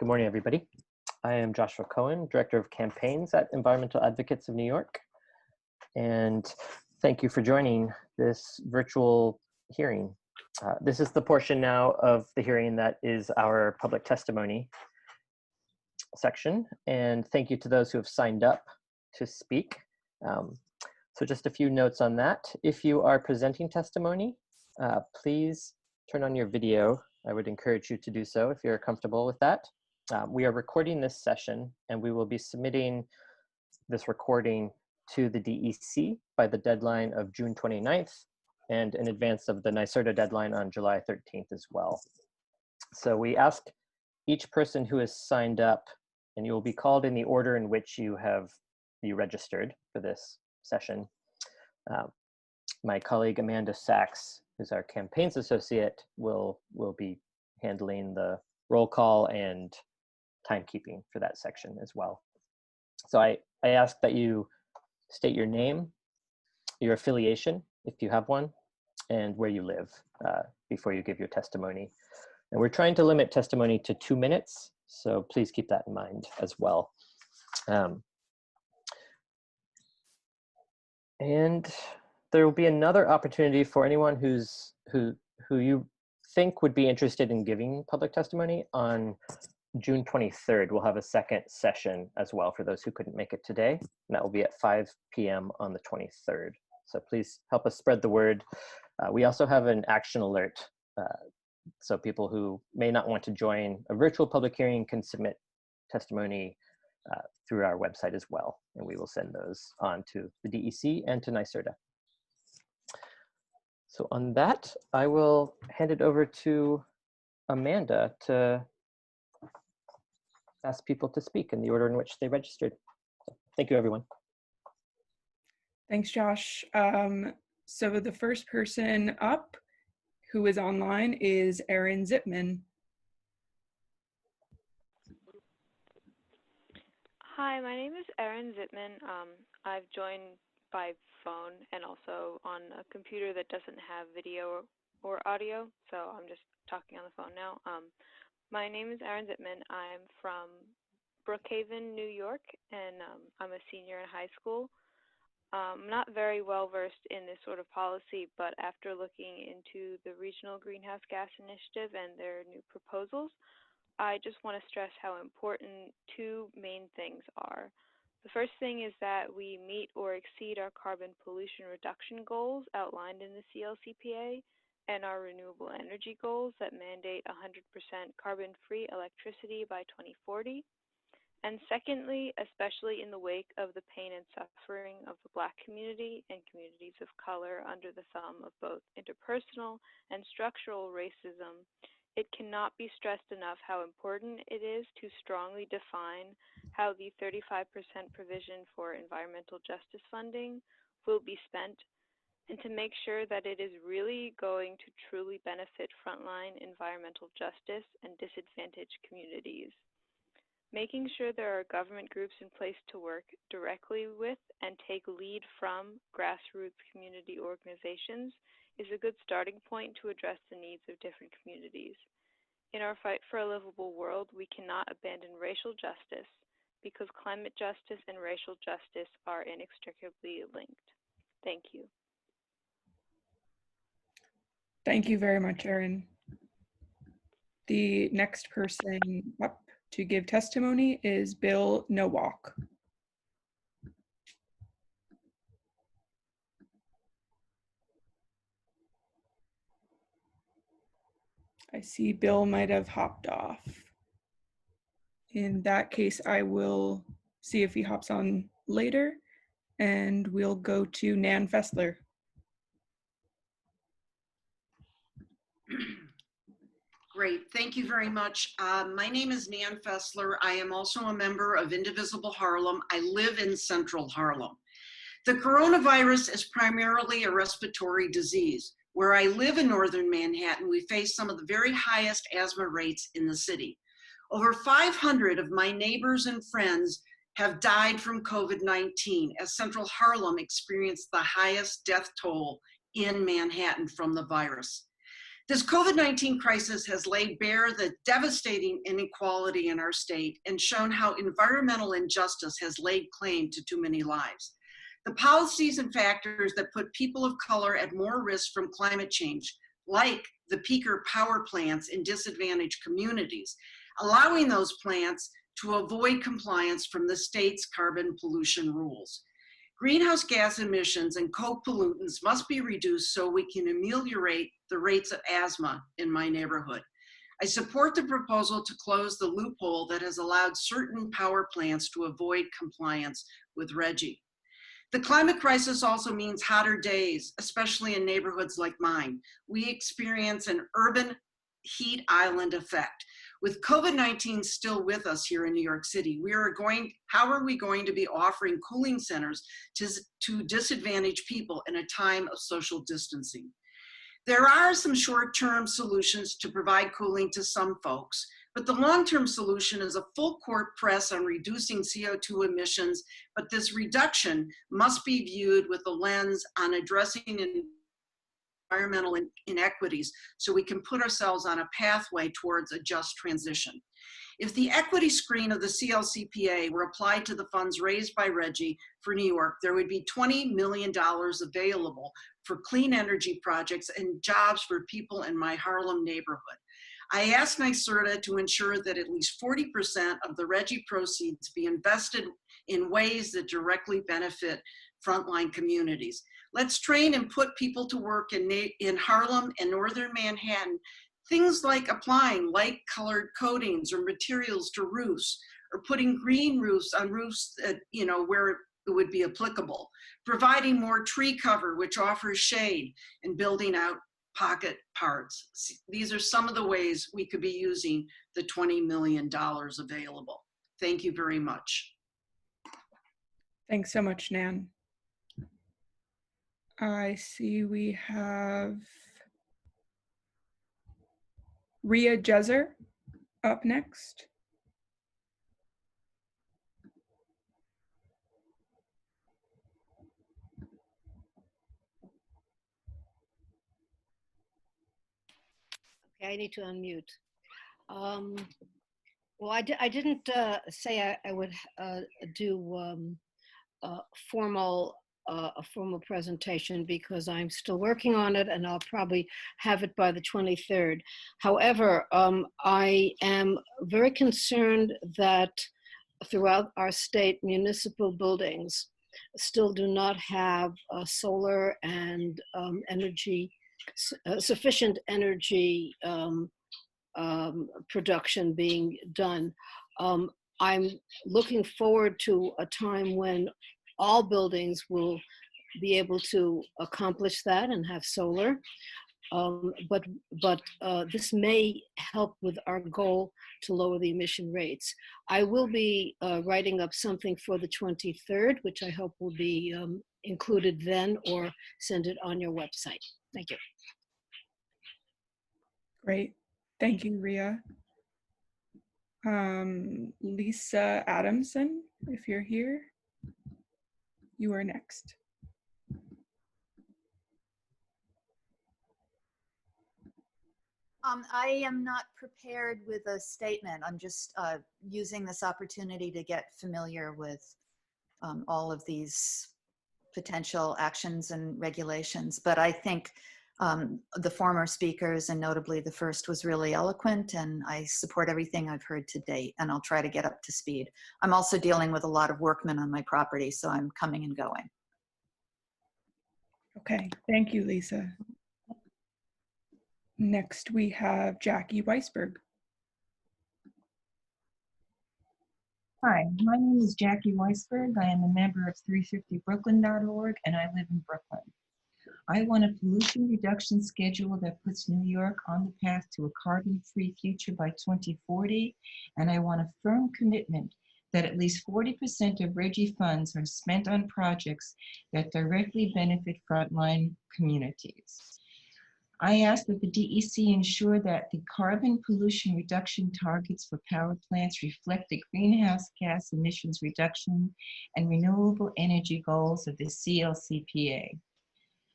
Good morning, everybody. I am Joshua Cohen, Director of Campaigns at Environmental Advocates of New York. And thank you for joining this virtual hearing. This is the portion now of the hearing that is our public testimony section. And thank you to those who have signed up to speak. So just a few notes on that. If you are presenting testimony, please turn on your video. I would encourage you to do so if you're comfortable with that. We are recording this session and we will be submitting this recording to the DEC by the deadline of June 29th and in advance of the NYSERDA deadline on July 13th as well. So we ask each person who has signed up, and you will be called in the order in which you registered for this session. My colleague Amanda Sachs, who's our campaigns associate, will be handling the roll call and timekeeping for that section as well. So I ask that you state your name, your affiliation, if you have one, and where you live before you give your testimony. And we're trying to limit testimony to 2 minutes, so please keep that in mind as well. And there will be another opportunity for anyone who you think would be interested in giving public testimony on June 23rd. We'll have a second session as well for those who couldn't make it today. And that will be at 5 p.m. on the 23rd. So please help us spread the word. We also have an action alert. So people who may not want to join a virtual public hearing can submit testimony through our website as well. And we will send those on to the DEC and to NYSERDA. So on that, I will hand it over to Amanda to ask people to speak in the order in which they registered. So, thank you, everyone. Thanks, Josh. So the first person up who is online is Erin Zipman. Hi, my name is Erin Zipman. I've joined by phone and also on a computer that doesn't have video or audio, so I'm just talking on the phone now. My name is Erin Zipman. I'm from Brookhaven, New York, and I'm a senior in high school. I'm not very well versed in this sort of policy, but after looking into the Regional Greenhouse Gas Initiative and their new proposals, I just want to stress how important two main things are. The first thing is that we meet or exceed our carbon pollution reduction goals outlined in the CLCPA and our renewable energy goals that mandate 100% carbon-free electricity by 2040. And secondly, especially in the wake of the pain and suffering of the Black community and communities of color under the thumb of both interpersonal and structural racism, it cannot be stressed enough how important it is to strongly define how the 35% provision for environmental justice funding will be spent, and to make sure that it is really going to truly benefit frontline environmental justice and disadvantaged communities. Making sure there are government groups in place to work directly with and take lead from grassroots community organizations is a good starting point to address the needs of different communities. In our fight for a livable world, we cannot abandon racial justice because climate justice and racial justice are inextricably linked. Thank you. Thank you very much, Erin. The next person up to give testimony is Bill Nowak. I see Bill might have hopped off. In that case, I will see if he hops on later, and we'll go to Nan Fessler. Great, thank you very much. My name is Nan Fessler. I am also a member of Indivisible Harlem. I live in central Harlem. The coronavirus is primarily a respiratory disease. Where I live in northern Manhattan, we face some of the very highest asthma rates in the city. Over 500 of my neighbors and friends have died from COVID-19, as central Harlem experienced the highest death toll in Manhattan from the virus. This COVID-19 crisis has laid bare the devastating inequality in our state and shown how environmental injustice has laid claim to too many lives. The policies and factors that put people of color at more risk from climate change, like the peaker power plants in disadvantaged communities, allowing those plants to avoid compliance from the state's carbon pollution rules. Greenhouse gas emissions and co-pollutants must be reduced so we can ameliorate the rates of asthma in my neighborhood. I support the proposal to close the loophole that has allowed certain power plants to avoid compliance with RGGI. The climate crisis also means hotter days, especially in neighborhoods like mine. We experience an urban heat island effect. With COVID-19 still with us here in New York City, how are we going to be offering cooling centers to disadvantaged people in a time of social distancing? There are some short-term solutions to provide cooling to some folks, but the long-term solution is a full court press on reducing CO2 emissions, but this reduction must be viewed with a lens on addressing environmental inequities so we can put ourselves on a pathway towards a just transition. If the equity screen of the CLCPA were applied to the funds raised by RGGI for New York, there would be $20 million available for clean energy projects and jobs for people in my Harlem neighborhood. I asked NYSERDA to ensure that at least 40% of the RGGI proceeds be invested in ways that directly benefit frontline communities. Let's train and put people to work in Harlem and Northern Manhattan. Things like applying light-colored coatings or materials to roofs, or putting green roofs on roofs that, where it would be applicable, providing more tree cover, which offers shade, and building out pocket parks. These are some of the ways we could be using the $20 million available. Thank you very much. Thanks so much, Nan. I see we have Ria Jezer up next. Okay, I need to unmute. Well, I didn't say I would do a formal presentation because I'm still working on it and I'll probably have it by the 23rd. However, I am very concerned that throughout our state, municipal buildings still do not have solar and sufficient energy production being done. I'm looking forward to a time when all buildings will be able to accomplish that and have solar. But this may help with our goal to lower the emission rates. I will be writing up something for the 23rd, which I hope will be included then, or send it on your website. Thank you. Great. Thank you, Ria. Lisa Adamson, if you're here, you are next. I am not prepared with a statement. I'm just using this opportunity to get familiar with all of these potential actions and regulations. But I think the former speakers, and notably the first, was really eloquent, and I support everything I've heard to date, and I'll try to get up to speed. I'm also dealing with a lot of workmen on my property, so I'm coming and going. Okay, thank you, Lisa. Next, we have Jackie Weisberg. Hi, my name is Jackie Weisberg. I am a member of 350brooklyn.org, and I live in Brooklyn. I want a pollution reduction schedule that puts New York on the path to a carbon-free future by 2040, and I want a firm commitment that at least 40% of RGGI funds are spent on projects that directly benefit frontline communities. I ask that the DEC ensure that the carbon pollution reduction targets for power plants reflect the greenhouse gas emissions reduction and renewable energy goals of the CLCPA.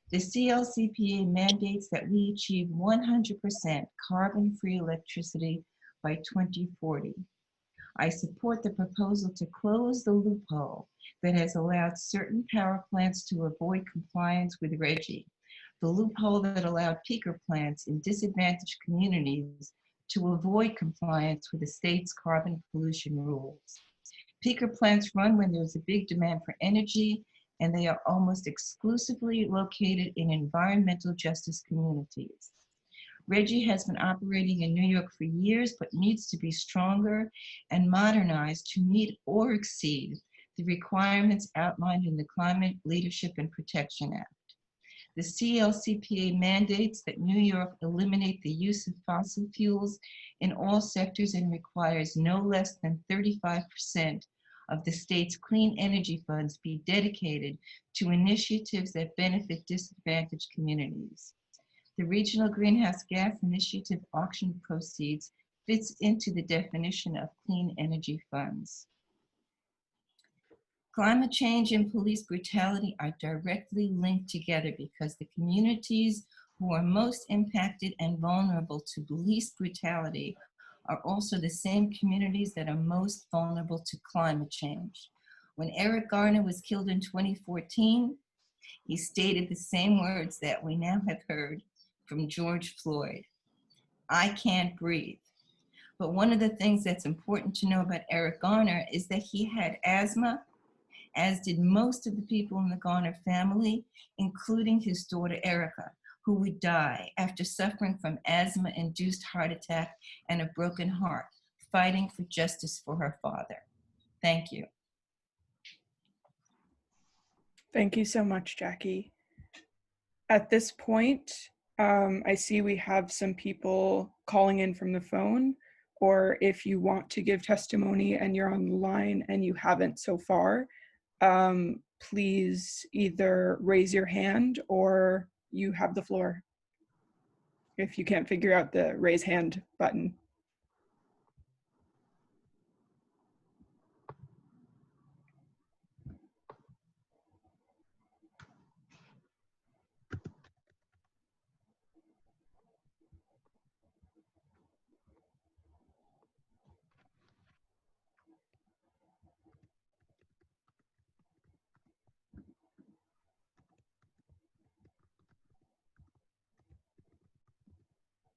The CLCPA mandates that we achieve 100% carbon-free electricity by 2040. I support the proposal to close the loophole that has allowed certain power plants to avoid compliance with RGGI, the loophole that allowed peaker plants in disadvantaged communities to avoid compliance with the state's carbon pollution rules. Peaker plants run when there's a big demand for energy, and they are almost exclusively located in environmental justice communities. RGGI has been operating in New York for years, but needs to be stronger and modernized to meet or exceed the requirements outlined in the Climate Leadership and Protection Act. The CLCPA mandates that New York eliminate the use of fossil fuels in all sectors and requires no less than 35% of the state's clean energy funds be dedicated to initiatives that benefit disadvantaged communities. The Regional Greenhouse Gas Initiative auction proceeds fits into the definition of clean energy funds. Climate change and police brutality are directly linked together because the communities who are most impacted and vulnerable to police brutality are also the same communities that are most vulnerable to climate change. When Eric Garner was killed in 2014, he stated the same words that we now have heard from George Floyd: "I can't breathe." But one of the things that's important to know about Eric Garner is that he had asthma, as did most of the people in the Garner family, including his daughter Erica, who would die after suffering from asthma-induced heart attack and a broken heart, fighting for justice for her father. Thank you. Thank you so much, Jackie. At this point, I see we have some people calling in from the phone, or if you want to give testimony and you're on the line and you haven't so far, please either raise your hand or you have the floor if you can't figure out the raise hand button.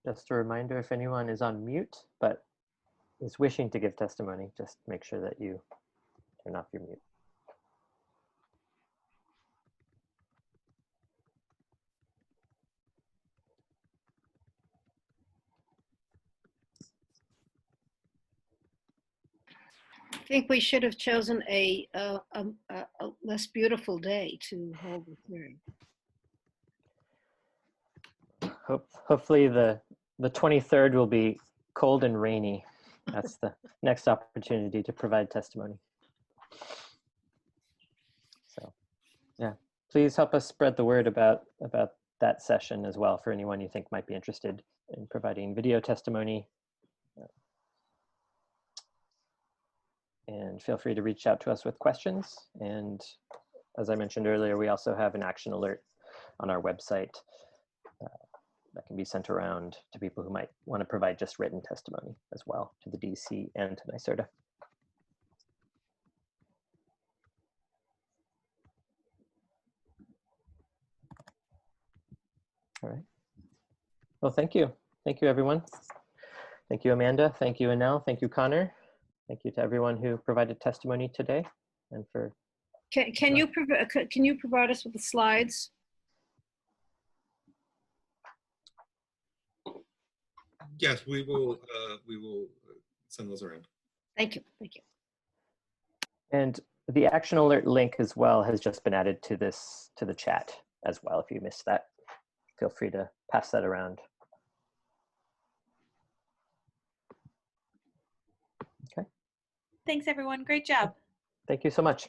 Just a reminder, if anyone is on mute but is wishing to give testimony, just make sure that you turn off your mute. I think we should have chosen a less beautiful day to hold the hearing. Hopefully the 23rd will be cold and rainy. That's the next opportunity to provide testimony. So yeah, please help us spread the word about that session as well for anyone you think might be interested in providing video testimony. And feel free to reach out to us with questions. And as I mentioned earlier, we also have an action alert on our website that can be sent around to people who might want to provide just written testimony as well, to the DC and to NYSERDA. All right. Well, thank you. Thank you, everyone. Thank you, Amanda. Thank you, Anel. Thank you, Connor. Thank you to everyone who provided testimony today and for. Can you provide us with the slides? Yes, we will send those around. Thank you. Thank you. And the action alert link as well has just been added to the chat as well. If you missed that, feel free to pass that around. Okay. Thanks, everyone. Great job. Thank you so much.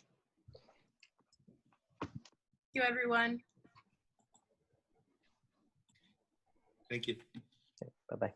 Thank you, everyone. Thank you. Bye-bye.